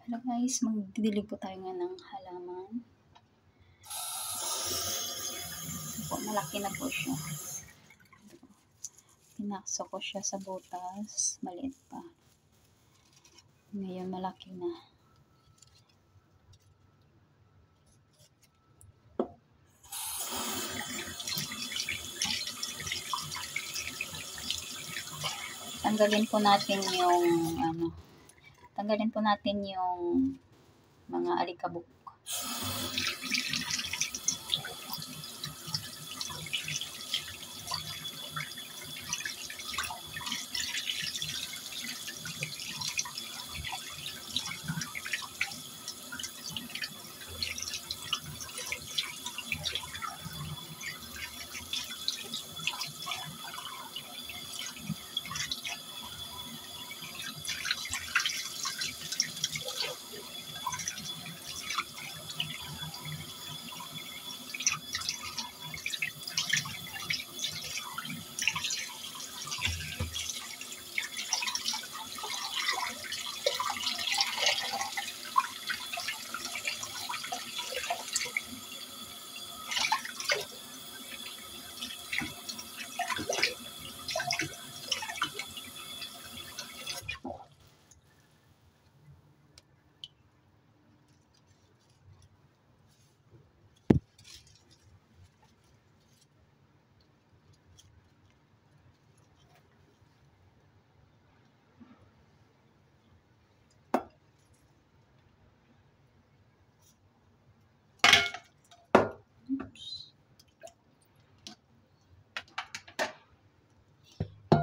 Hello guys, magdidilig po tayo ngayon ng halaman. Po, malaki na po siya. Pinakso ko siya sa butas, maliit pa. Ngayon malaki na. Tanggalin po natin yung mga alikabok.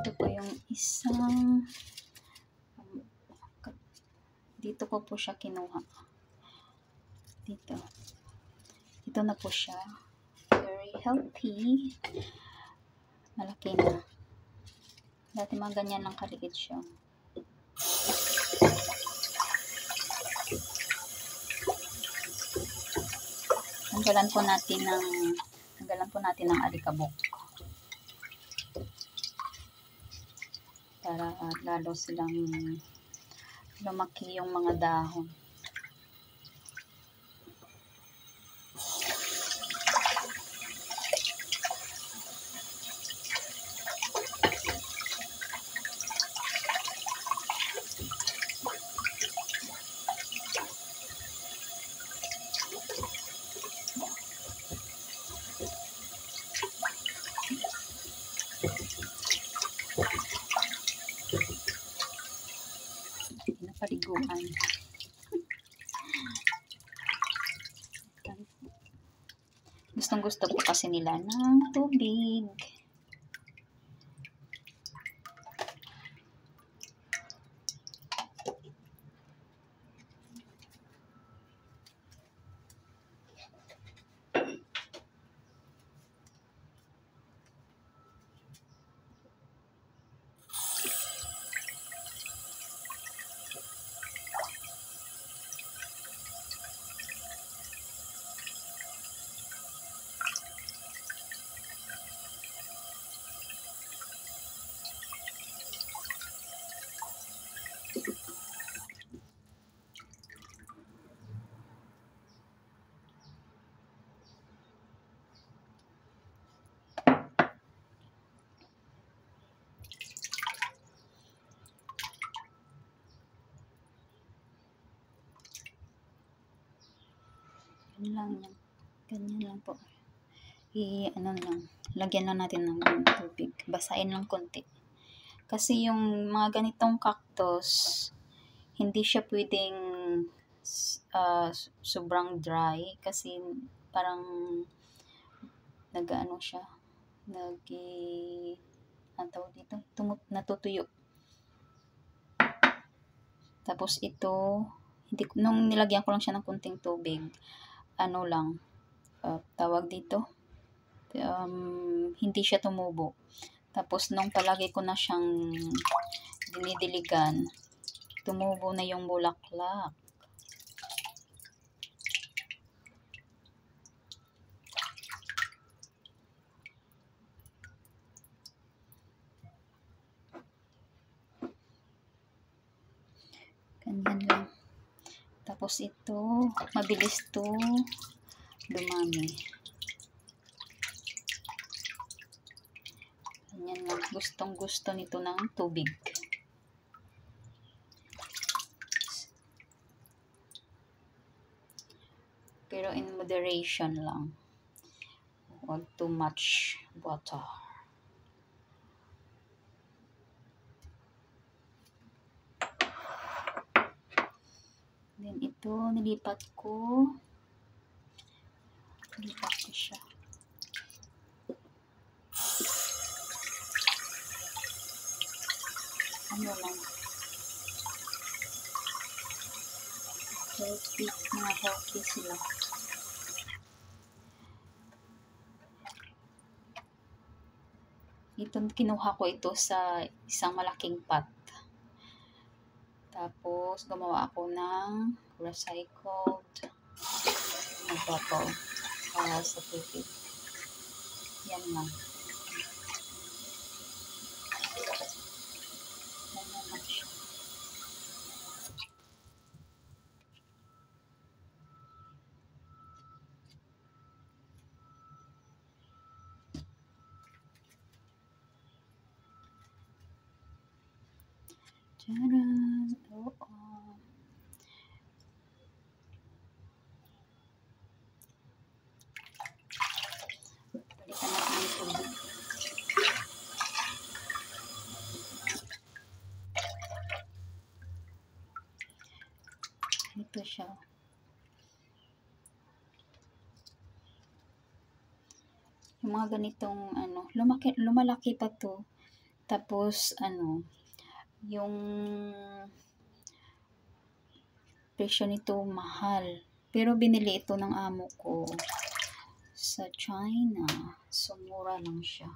Ito po yung isang, dito ko po siya kinuha. Dito na po siya. Very healthy. Malaki na. Dati mga ganyan lang kaliit siya. Tanggalan po natin ng alikabok. Para lalo silang lumaki yung mga dahon. Napaliguan. Gustong-gusto po kasi nila ng tubig. Ganyan lang po. Lagyan lang natin ng tubig. Basahin lang konti. Kasi yung mga ganitong cactus, hindi siya pwedeng sobrang dry kasi parang natutuyo. Tapos ito, nung nilagyan ko lang siya ng konting tubig, tawag dito, hindi siya tumubo. Tapos nung palagi ko na siyang dinidiligan, tumubo na yung bulaklak. Ganyan lang. Tapos ito, mabilis to dumami. Ganyan lang. Gustong gusto nito ng tubig. Pero in moderation lang. Huwag too much water. Then ito, nilipat ko siya. Ano lang. Healthy sila. Ito, kinuha ko ito sa isang malaking pot. Tapos, gumawa ako ng recycled na bottle para sa tubig. Yan lang. Yan lang siya. Tcharan! Oo. Balikan natin yung tubig. Ito siya. Yung mga ganitong lumalaki pa to. Tapos yung presyo nito mahal. Pero binili ito ng amo ko sa China. So mura lang siya.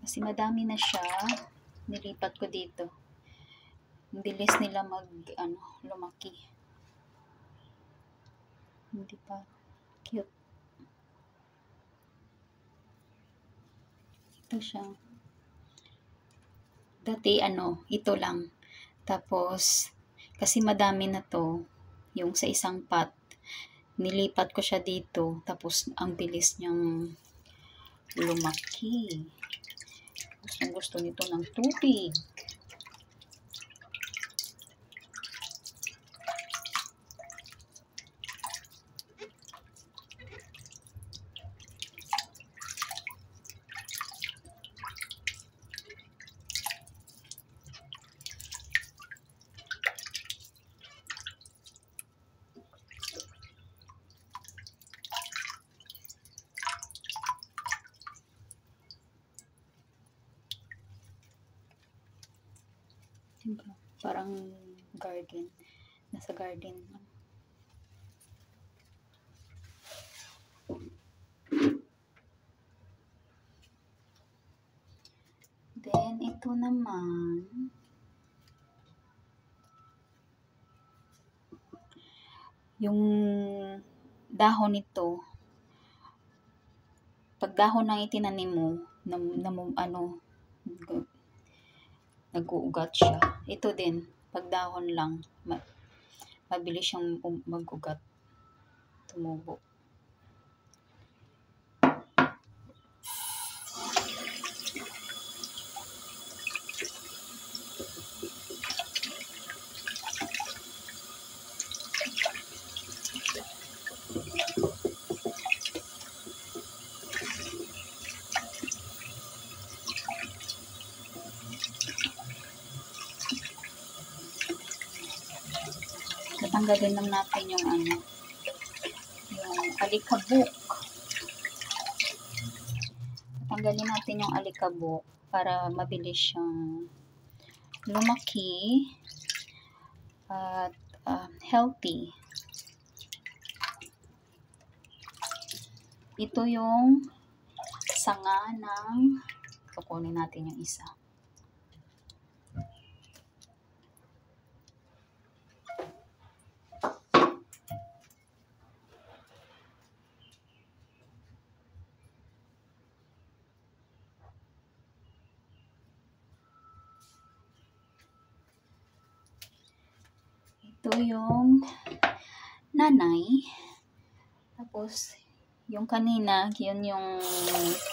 Kasi madami na siya, nilipat ko dito. Ang bilis nila lumaki. Hindi pa cute. Ito siya. Dati ito lang. Tapos kasi madami na to, yung sa isang pot, nilipat ko siya dito. Tapos ang bilis niyang lumaki. Gusto nito ng tubig. Diba? Parang garden. Nasa garden lang. Then, ito naman. Yung dahon nito. Pag dahon ng itinanim mo, nag-uugat siya. Ito din, pag dahon lang, mabilis siyang mag-ugat, tumubo. Tatanggalin lang natin yung alikabok. Tatanggalin natin yung alikabok para mabilis siyang lumaki at healthy. Ito yung sanga ng, kukunin natin yung isa. Ito yung nanay. Tapos, yung kanina, yun yung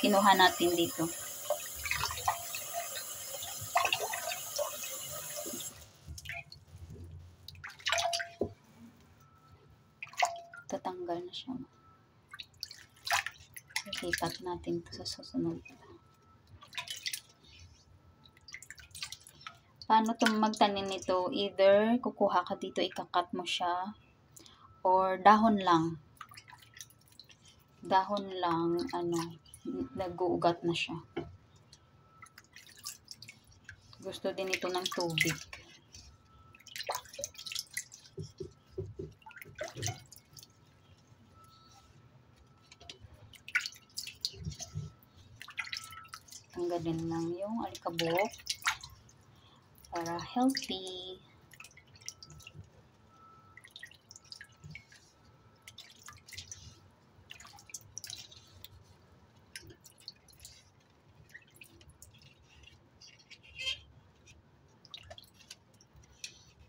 kinuha natin dito. Tatanggal na siya. Lipat natin ito sa susunod. Paano ito magtanim nito? Either kukuha ka dito, ikakat mo siya, or dahon lang. Dahon lang, nag-uugat na siya. Gusto din ito ng tubig. Tanggalin lang yung alikabok para healthy.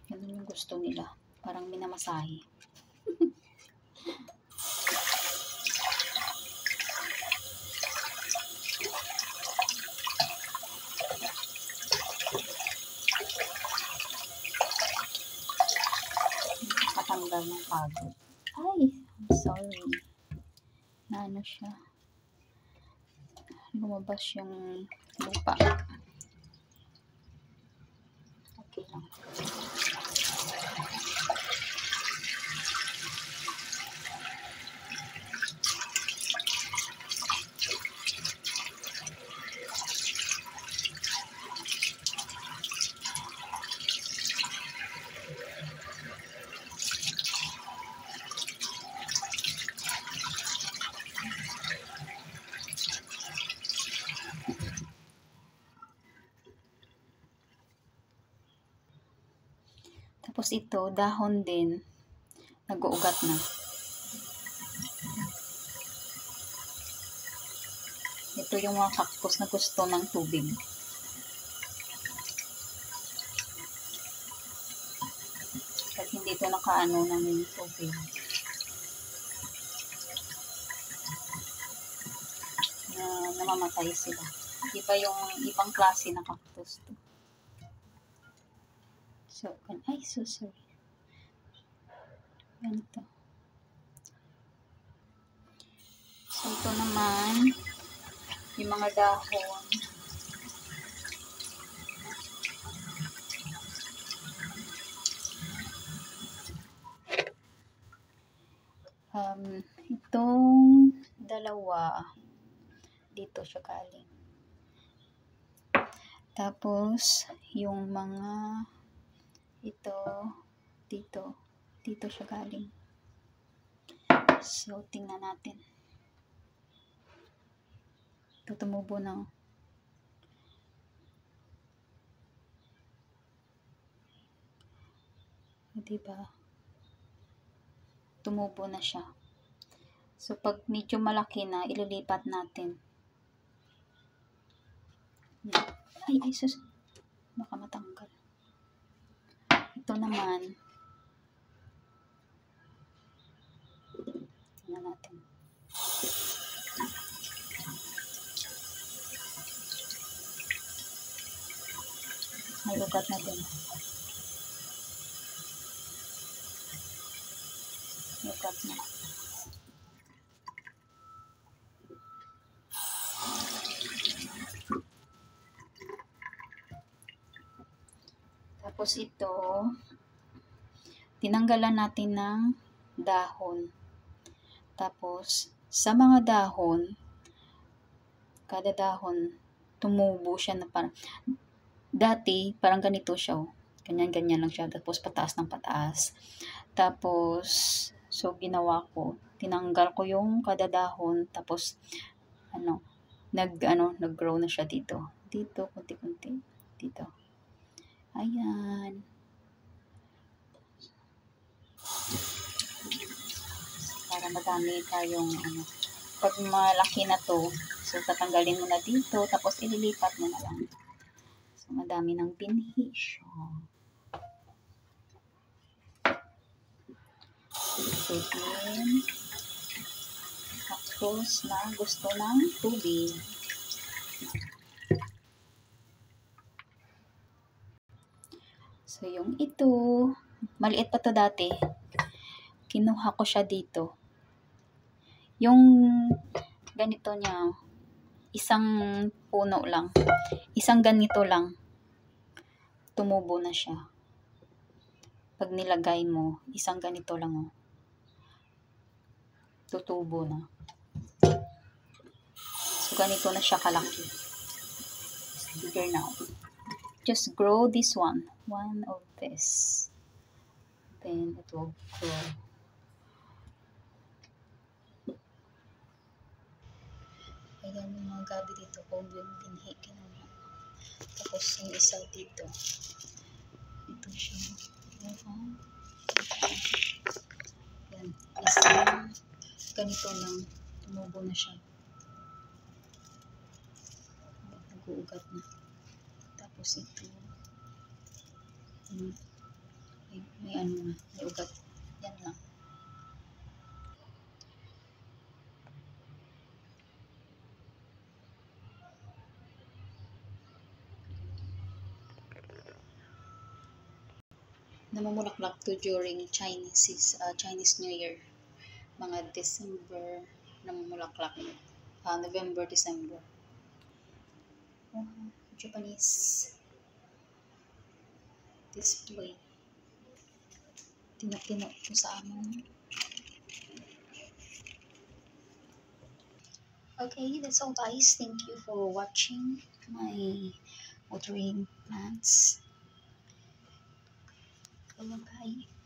Ganun yung gusto nila. Parang minamasahe. Nakatanggal ng pagod. Ay, I'm sorry. Ano siya? Lumabas yung lupa. Okay lang. Tapos ito, dahon din, nag-uugat na. Ito yung mga cactus na gusto ng tubig. Pag hindi ito nakaano ng tubig, namamatay sila. Iba yung ibang klase na cactus to. So, ay, so sorry. Ganito. So, ito naman, yung mga dahon. Itong dalawa, dito siya galing. Tapos, yung mga ito, dito siya galing. So, tingnan natin. Ito tumubo na. Diba? Tumubo na siya. So, pag medyo malaki na, ililipat natin. Ay, sus. Baka matanggal. Ito naman. Tingnan natin. May ugat na din. May ugat na. Tapos ito, tinanggalan natin ng dahon. Tapos, sa mga dahon, kada dahon, tumubo siya na parang, dati, parang ganito siya, oh. Ganyan-ganyan lang siya. Tapos, pataas ng pataas. Tapos, so, ginawa ko, tinanggal ko yung kada dahon. Tapos, nag-grow na siya dito. Dito, kunti-kunti. Dito. Ayan. Para madami tayong, pag malaki na to, so, tatanggalin mo na dito, tapos ililipat mo na lang. So, madami ng binhi siya. Isutin. Tapos na gusto ng tubig. So, yung ito, maliit pa to dati. Kinuha ko siya dito. Yung ganito niya, isang puno lang. Isang ganito lang. Tumubo na siya. Pag nilagay mo, isang ganito lang, oh. Tutubo na. So, ganito na siya kalaki. It's bigger now. Just grow this one. One of this. Then, it will grow. Ayan yung mga gabi dito kung yung binhi kinuha. Tapos yung isa dito. Ito siya. Yan. Isang ganito lang. Tumubo na siya. Nag-uugat na. Tapos ito. May ano na. May ugat. Yan lang. Namumulaklak to during Chinese New Year. Mga December, namumulaklak. November, December. Japanese display. Tinok-tinok ko sa amin. Okay, that's all guys. Thank you for watching my watering plants. Bye-bye.